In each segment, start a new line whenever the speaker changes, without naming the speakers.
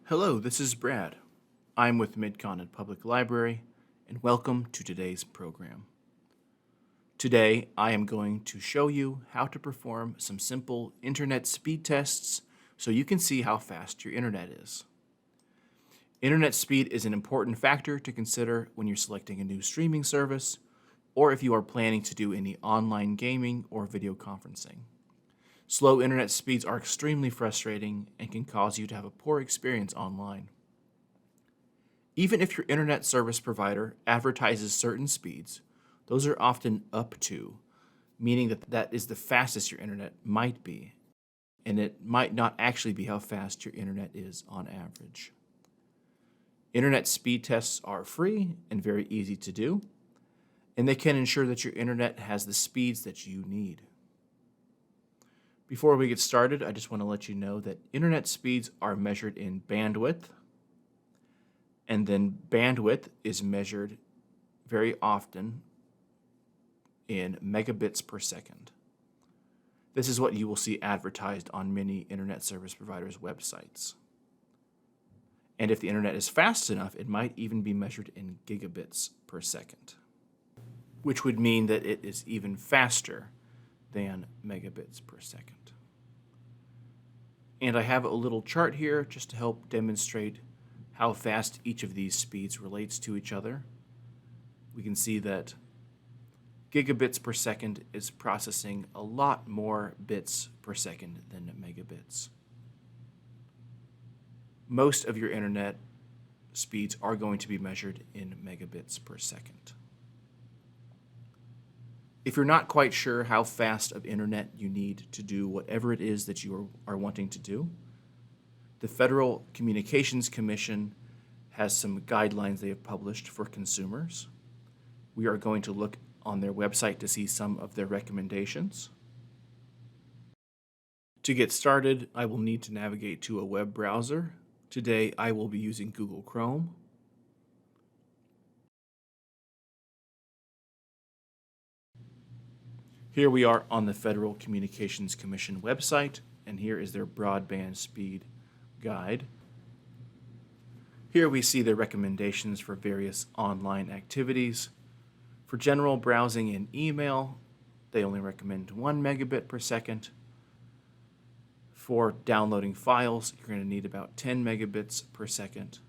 Hello, this is Brad. I'm with Mid-Continent Public Library, and welcome to today's program. Today, I am going to show you how to perform some simple internet speed tests so you can see how fast your internet is. Internet speed is an important factor to consider when you're selecting a new streaming service or if you are planning to do any online gaming or video conferencing. Slow internet speeds are extremely frustrating and can cause you to have a poor experience online. Even if your internet service provider advertises certain speeds, those are often up to, meaning that is the fastest your internet might be, and it might not actually be how fast your internet is on average. Internet speed tests are free and very easy to do, and they can ensure that your internet has the speeds that you need. Before we get started, I just want to let you know that internet speeds are measured in bandwidth, and then bandwidth is measured very often in megabits per second. This is what you will see advertised on many internet service providers' websites. And if the internet is fast enough, it might even be measured in gigabits per second, which would mean that it is even faster than megabits per second. And I have a little chart here just to help demonstrate how fast each of these speeds relates to each other. We can see that gigabits per second is processing a lot more bits per second than megabits. Most of your internet speeds are going to be measured in megabits per second. If you're not quite sure how fast of internet you need to do whatever it is that you are wanting to do, the Federal Communications Commission has some guidelines they have published for consumers. We are going to look on their website to see some of their recommendations. To get started, I will need to navigate to a web browser. Today, I will be using Google Chrome. Here we are on the Federal Communications Commission website, and here is their broadband speed guide. Here we see the recommendations for various online activities. For general browsing and email, they only recommend 1 megabit per second. For downloading files, you're going to need about 10 megabits per second.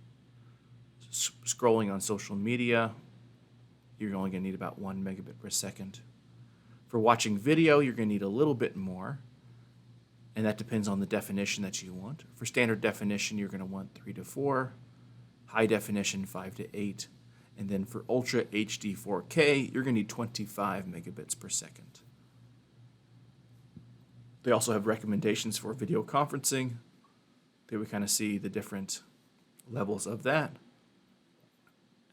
Scrolling on social media, you're only going to need about 1 megabit per second. For watching video, you're going to need a little bit more, and that depends on the definition that you want. For standard definition, you're going to want 3 to 4, high definition 5 to 8, and then for Ultra HD 4K, you're going to need 25 megabits per second. They also have recommendations for video conferencing. There we kind of see the different levels of that.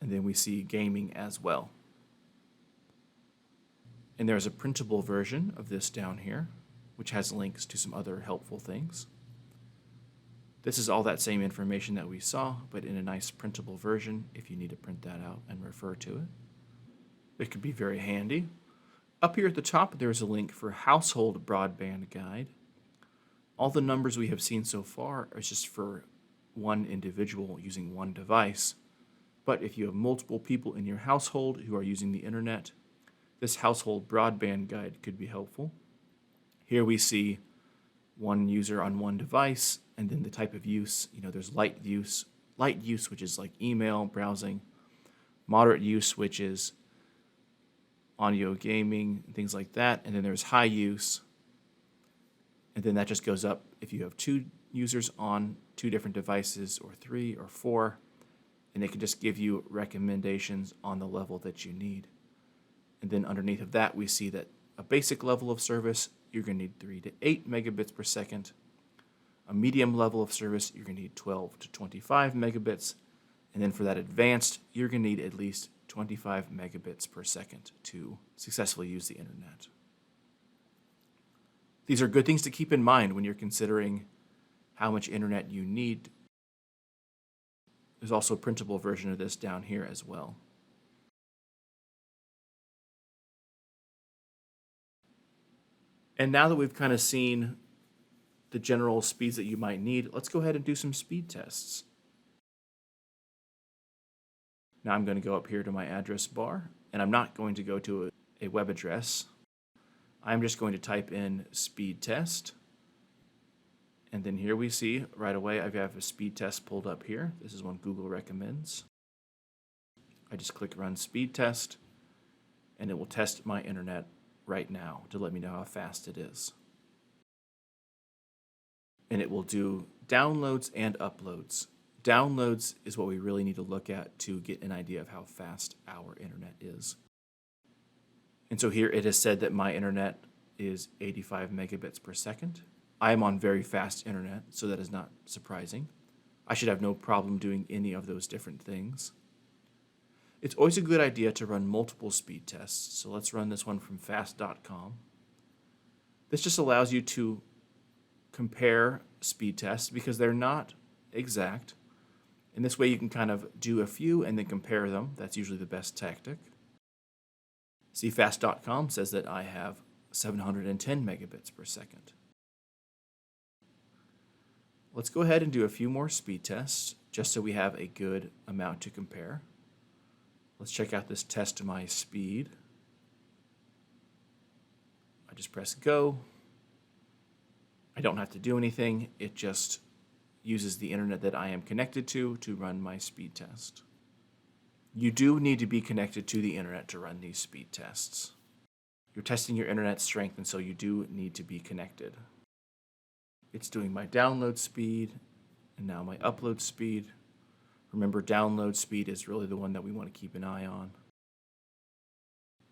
And then we see gaming as well. And there's a printable version of this down here, which has links to some other helpful things. This is all that same information that we saw, but in a nice printable version if you need to print that out and refer to it. It could be very handy. Up here at the top, there's a link for Household Broadband Guide. All the numbers we have seen so far are just for one individual using one device. But if you have multiple people in your household who are using the internet, this Household Broadband Guide could be helpful. Here we see one user on one device, and then the type of use. There's light use, which is like email, browsing, moderate use, which is audio gaming, things like that, and then there's high use, and then that just goes up if you have 2 users on 2 different devices, or 3 or 4, and it can just give you recommendations on the level that you need. And then underneath of that, we see that a basic level of service, you're going to need 3 to 8 megabits per second. A medium level of service, you're going to need 12 to 25 megabits. And then for that advanced, you're going to need at least 25 megabits per second to successfully use the internet. These are good things to keep in mind when you're considering how much internet you need. There's also a printable version of this down here as well. And now that we've kind of seen the general speeds that you might need, let's go ahead and do some speed tests. Now I'm going to go up here to my address bar, and I'm not going to go to a web address. I'm just going to type in speed test. And then here we see right away I have a speed test pulled up here. This is one Google recommends. I just click run speed test, and it will test my internet right now to let me know how fast it is. And it will do downloads and uploads. Downloads is what we really need to look at to get an idea of how fast our internet is. And so here it has said that my internet is 85 megabits per second. I am on very fast internet, so that is not surprising. I should have no problem doing any of those different things. It's always a good idea to run multiple speed tests. So let's run this one from fast.com. This just allows you to compare speed tests because they're not exact. In this way, you can kind of do a few and then compare them. That's usually the best tactic. See, fast.com says that I have 710 megabits per second. Let's go ahead and do a few more speed tests just so we have a good amount to compare. Let's check out this test my speed. I just press go. I don't have to do anything. It just uses the internet that I am connected to run my speed test. You do need to be connected to the internet to run these speed tests. You're testing your internet strength, and so you do need to be connected. It's doing my download speed and now my upload speed. Remember, download speed is really the one that we want to keep an eye on.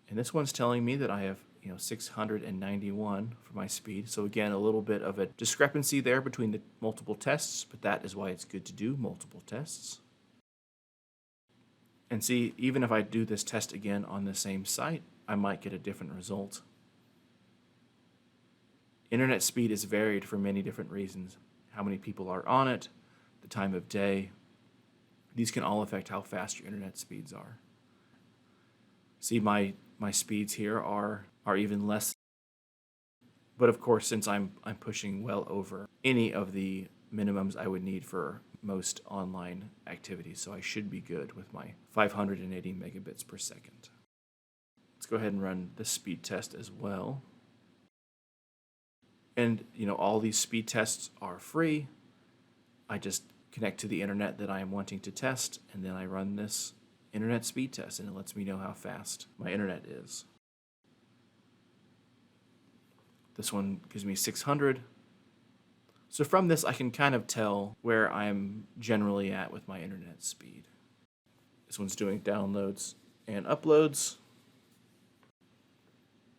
And this one's telling me that I have 691 for my speed. So again, a little bit of a discrepancy there between the multiple tests, but that is why it's good to do multiple tests. And see, even if I do this test again on the same site, I might get a different result. Internet speed is varied for many different reasons. How many people are on it, the time of day. These can all affect how fast your internet speeds are. See, my speeds here are even less. But of course, since I'm pushing well over any of the minimums I would need for most online activities, so I should be good with my 580 megabits per second. Let's go ahead and run the speed test as well. And all these speed tests are free. I just connect to the internet that I am wanting to test, and then I run this internet speed test, and it lets me know how fast my internet is. This one gives me 600. So from this, I can kind of tell where I'm generally at with my internet speed. This one's doing downloads and uploads.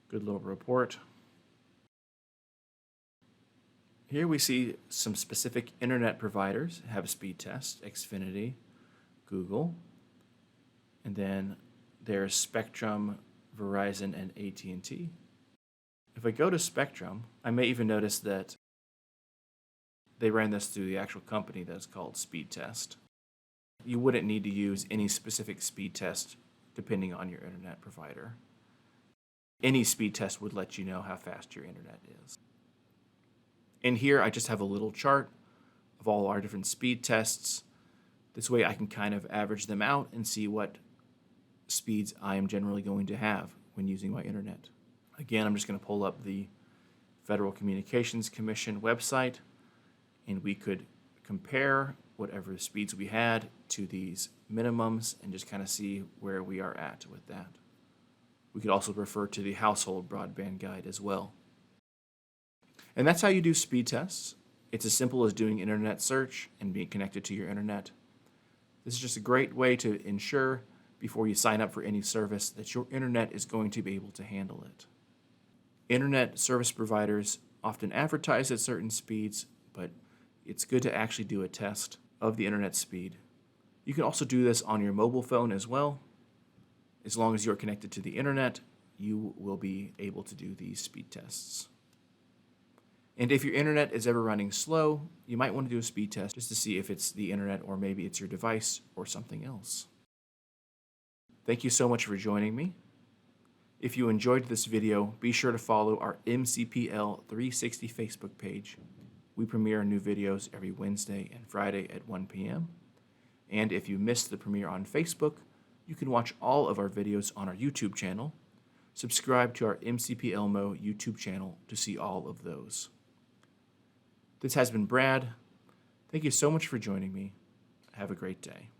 Good little report. Here we see some specific internet providers have speed tests: Xfinity, Google, and then there's Spectrum, Verizon, and AT&T. If I go to Spectrum, I may even notice that they ran this through the actual company that's called Speed Test. You wouldn't need to use any specific speed test depending on your internet provider. Any speed test would let you know how fast your internet is. And here I just have a little chart of all our different speed tests. This way I can kind of average them out and see what speeds I am generally going to have when using my internet. Again, I'm just going to pull up the Federal Communications Commission website, and we could compare whatever speeds we had to these minimums and just kind of see where we are at with that. We could also refer to the household broadband guide as well. And that's how you do speed tests. It's as simple as doing internet search and being connected to your internet. This is just a great way to ensure before you sign up for any service that your internet is going to be able to handle it. Internet service providers often advertise at certain speeds, but it's good to actually do a test of the internet speed. You can also do this on your mobile phone as well. As long as you're connected to the internet, you will be able to do these speed tests. And if your internet is ever running slow, you might want to do a speed test just to see if it's the internet or maybe it's your device or something else. Thank you so much for joining me. If you enjoyed this video, be sure to follow our MCPL 360 Facebook page. We premiere new videos every Wednesday and Friday at 1 p.m. And if you missed the premiere on Facebook, You can watch all of our videos on our YouTube channel. Subscribe to our MCPL YouTube channel to see all of those. This has been Brad. Thank you so much for joining me. Have a great day.